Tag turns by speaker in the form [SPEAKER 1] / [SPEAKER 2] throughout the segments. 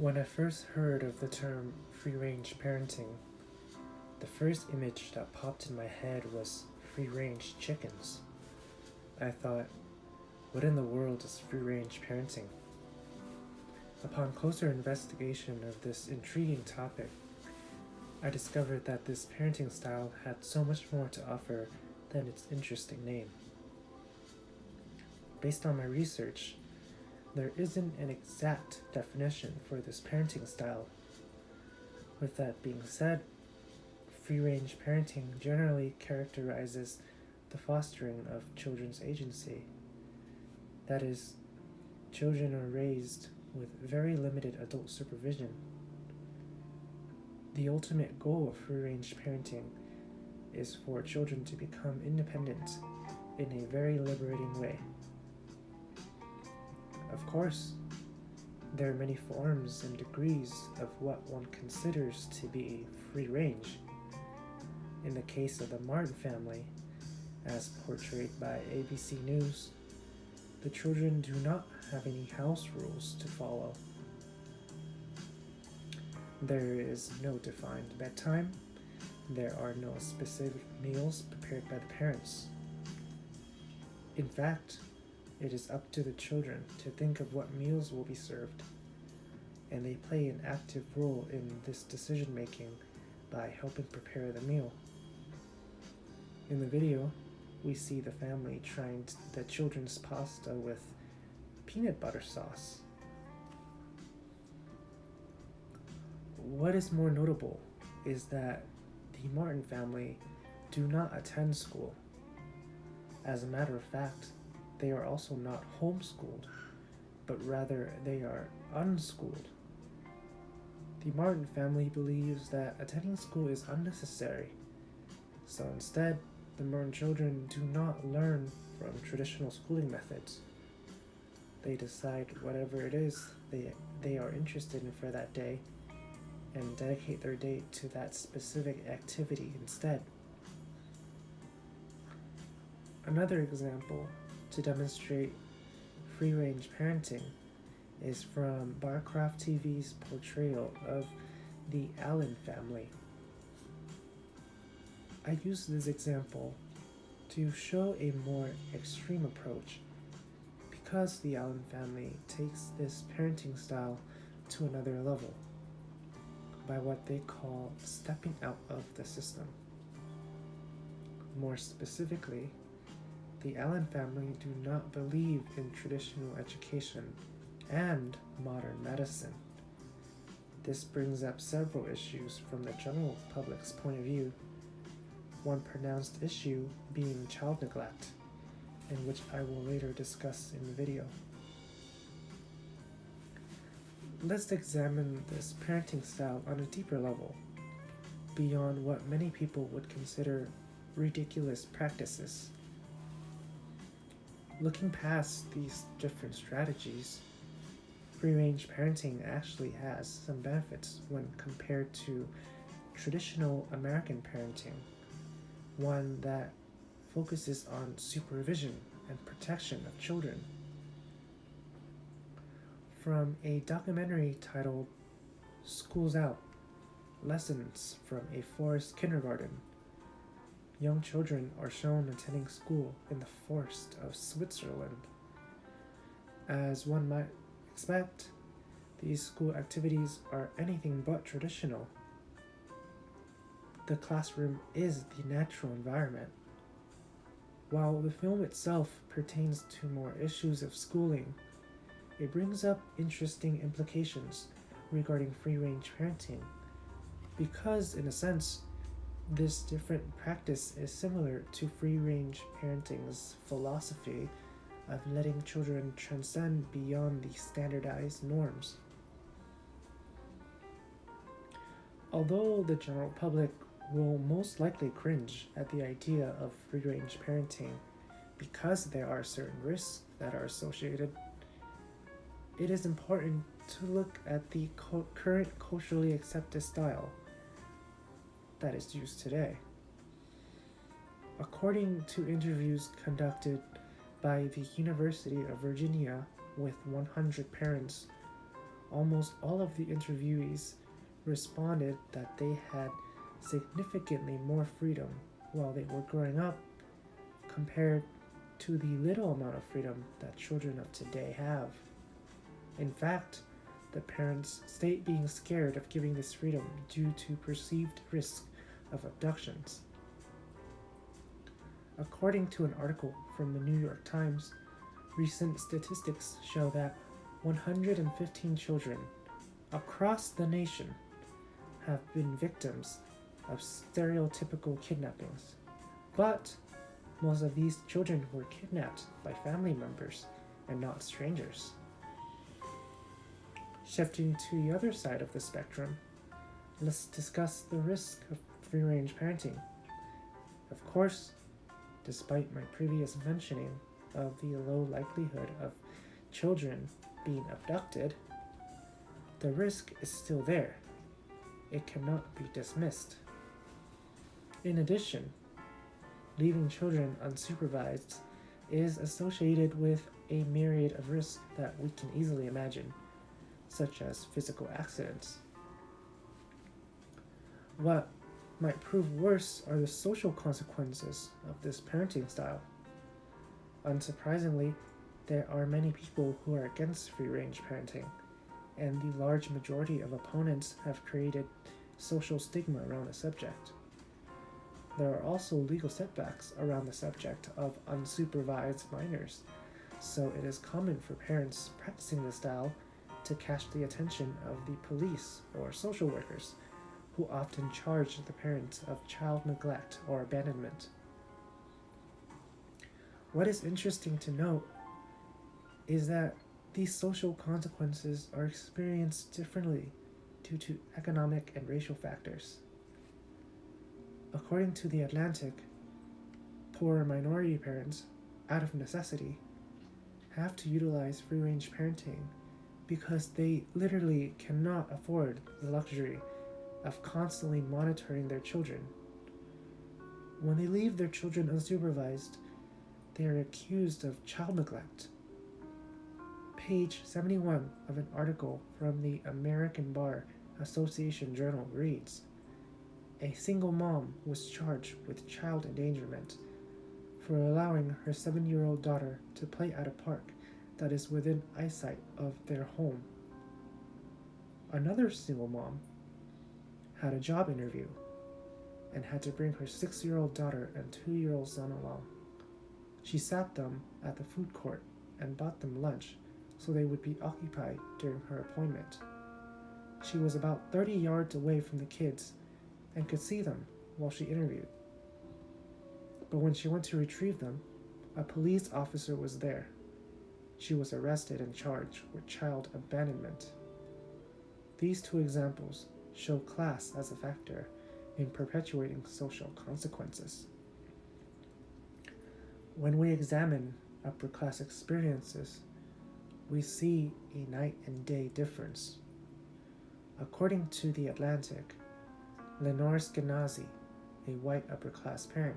[SPEAKER 1] When I first heard of the term free-range parenting, the first image that popped in my head was free-range chickens. I thought, what in the world is free-range parenting? Upon closer investigation of this intriguing topic, I discovered that this parenting style had so much more to offer than its interesting name. Based on my research, there isn't an exact definition for this parenting style. With that being said, free-range parenting generally characterizes the fostering of children's agency. That is, children are raised with very limited adult supervision. The ultimate goal of free-range parenting is for children to become independent in a very liberating way. Of course, there are many forms and degrees of what one considers to be free range. In the case of the Martin family, as portrayed by ABC News, the children do not have any house rules to follow. There is no defined bedtime. There are no specific meals prepared by the parents. In fact, it is up to the children to think of what meals will be served, and they play an active role in this decision-making by helping prepare the meal. In the video, we see the family trying the children's pasta with peanut butter sauce. What is more notable is that the Martin family do not attend school. As a matter of fact, they are also not homeschooled, but rather they are unschooled. The Martin family believes that attending school is unnecessary, so instead, the Martin children do not learn from traditional schooling methods. They decide whatever it is they are interested in for that day and dedicate their day to that specific activity instead. Another example to demonstrate free-range parenting is from Barcraft TV's portrayal of the Allen family. I use this example to show a more extreme approach because the Allen family takes this parenting style to another level by what they call stepping out of the system. More specifically, the Allen family do not believe in traditional education and modern medicine. This brings up several issues from the general public's point of view, one pronounced issue being child neglect, in which I will later discuss in the video. Let's examine this parenting style on a deeper level, beyond what many people would consider ridiculous practices. Looking past these different strategies, free-range parenting actually has some benefits when compared to traditional American parenting, one that focuses on supervision and protection of children. From a documentary titled School's Out: Lessons from a Forest Kindergarten, young children are shown attending school in the forest of Switzerland. As one might expect, these school activities are anything but traditional. The classroom is the natural environment. While the film itself pertains to more issues of schooling, it brings up interesting implications regarding free-range parenting, because in a sense, this different practice is similar to free-range parenting's philosophy of letting children transcend beyond the standardized norms. Although the general public will most likely cringe at the idea of free-range parenting because there are certain risks that are associated, it is important to look at the current culturally accepted style that is used today. According to interviews conducted by the University of Virginia with 100 parents, almost all of the interviewees responded that they had significantly more freedom while they were growing up compared to the little amount of freedom that children of today have. In fact, the parents state being scared of giving this freedom due to perceived risk of abductions. According to an article from the New York Times, recent statistics show that 115 children across the nation have been victims of stereotypical kidnappings. But most of these children were kidnapped by family members and not strangers. Shifting to the other side of the spectrum, let's discuss the risk of free-range parenting. Of course, despite my previous mentioning of the low likelihood of children being abducted, the risk is still there. It cannot be dismissed. In addition, leaving children unsupervised is associated with a myriad of risks that we can easily imagine, such as physical accidents. What might prove worse are the social consequences of this parenting style. Unsurprisingly, there are many people who are against free-range parenting, and the large majority of opponents have created social stigma around the subject. There are also legal setbacks around the subject of unsupervised minors, so it is common for parents practicing this style to catch the attention of the police or social workers, who often charge the parents of child neglect or abandonment. What is interesting to note is that these social consequences are experienced differently due to economic and racial factors. According to The Atlantic, poor minority parents, out of necessity, have to utilize free-range parenting because they literally cannot afford the luxury of constantly monitoring their children. When they leave their children unsupervised, they are accused of child neglect. Page 71 of an article from the American Bar Association Journal reads, "A single mom was charged with child endangerment for allowing her 7-year-old daughter to play at a park that is within eyesight of their home." Another single mom had a job interview and had to bring her 6-year-old daughter and 2-year-old son along. She sat them at the food court and bought them lunch so they would be occupied during her appointment. She was about 30 yards away from the kids and could see them while she interviewed. But when she went to retrieve them, a police officer was there. She was arrested and charged with child abandonment. These two examples show class as a factor in perpetuating social consequences. When we examine upper class experiences, we see a night and day difference. According to The Atlantic, Lenore Skenazy, a white upper class parent,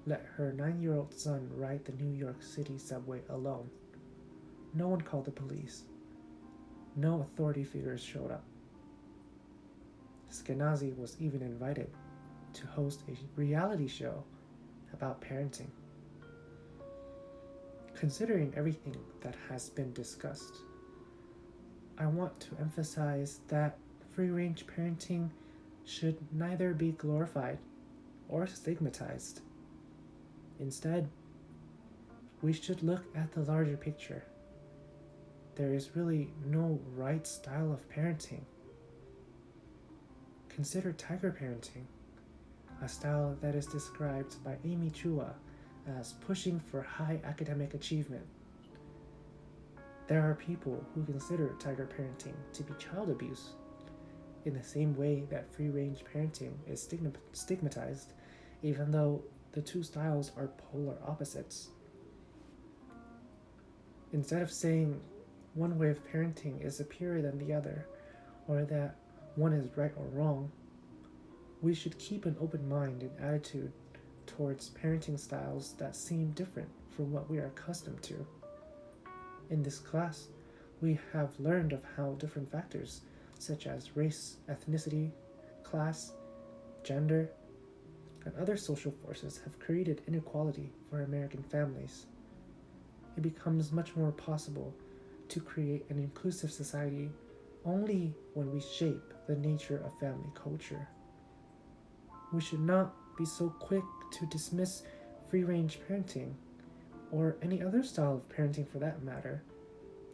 [SPEAKER 1] let her 9-year-old son ride the New York City subway alone. No one called the police. No authority figures showed up. Skenazy was even invited to host a reality show about parenting. Considering everything that has been discussed, I want to emphasize that free-range parenting should neither be glorified or stigmatized. Instead, we should look at the larger picture. There is really no right style of parenting. Consider tiger parenting, a style that is described by Amy Chua as pushing for high academic achievement. There are people who consider tiger parenting to be child abuse, in the same way that free-range parenting is stigmatized, even though the two styles are polar opposites. Instead of saying one way of parenting is superior than the other, or that one is right or wrong, we should keep an open mind and attitude towards parenting styles that seem different from what we are accustomed to. In this class, We have learned of how different factors, such as race, ethnicity, class, gender, and other social forces, have created inequality for American families. It becomes much more possible to create an inclusive society only when we shape the nature of family culture. We should not be so quick to dismiss free range parenting, or any other style of parenting for that matter,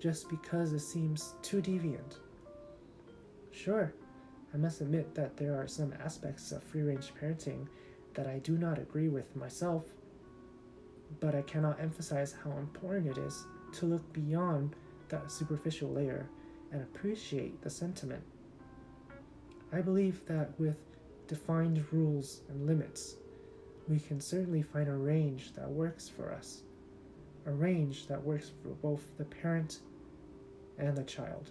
[SPEAKER 1] just because it seems too deviant. Sure, I must admit that there are some aspects of free range parenting that I do not agree with myself, but I cannot emphasize how important it is to look beyond that superficial layer and appreciate the sentiment. I believe that with defined rules and limits, we can certainly find a range that works for us, a range that works for both the parent and the child.